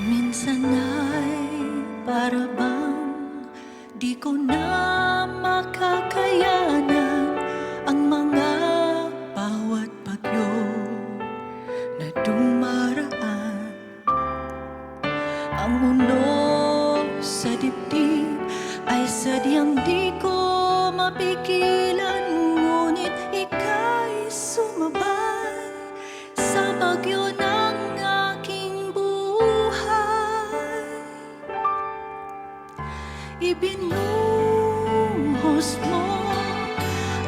Minsan ay para bang di ko na makakayanan ang mga bawat bagyo na dumaraan. Ang mundo sa dibdib ay sadyang di ko mapigilan, ngunit ika'y sumabay sa bagyo ng aking buhay. Ibinuhos mo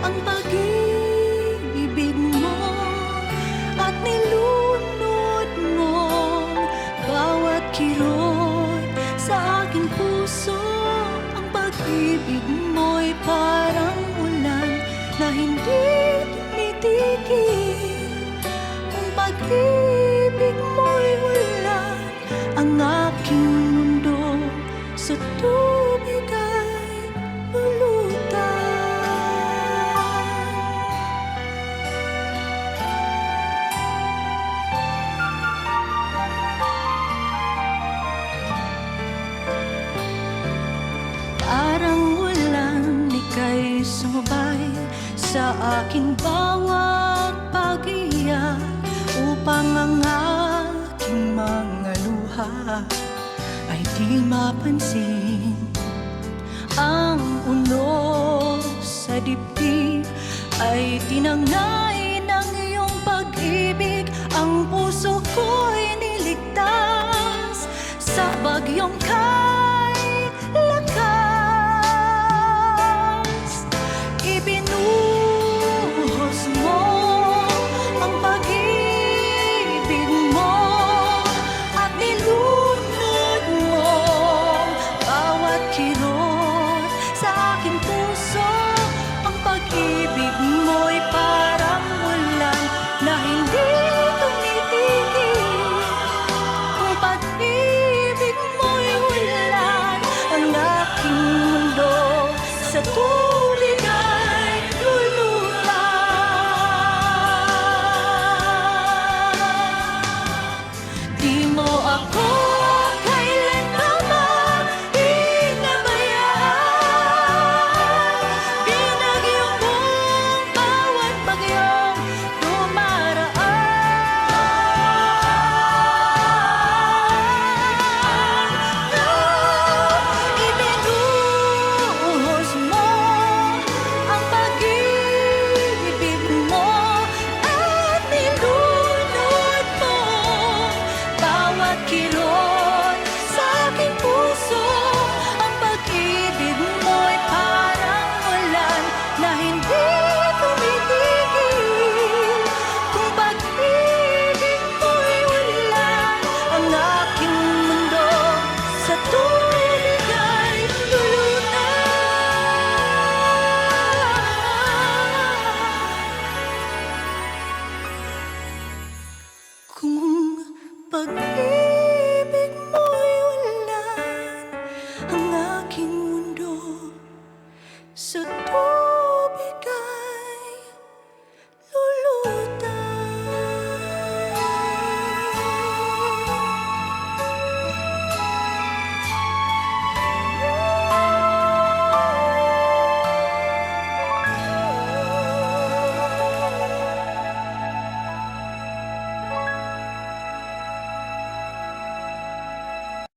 ang pag-ibig mo at nilunod mo bawat kirot sa aking puso. Ang pag-ibig mo'y parang ulan na hindi tumitigil. Ang pag-ibig mo'y ulan, ang aking mundo sa tubig ay lulutang. Parang ulan, ika'y sumabay sa aking bawat pag-iyak, upang ang aking mga luha ay di mapansin. Ang unos sa dibdib ay tinangay ng iyong pag-ibig. Ang puso ko'y niligtas sa bagyong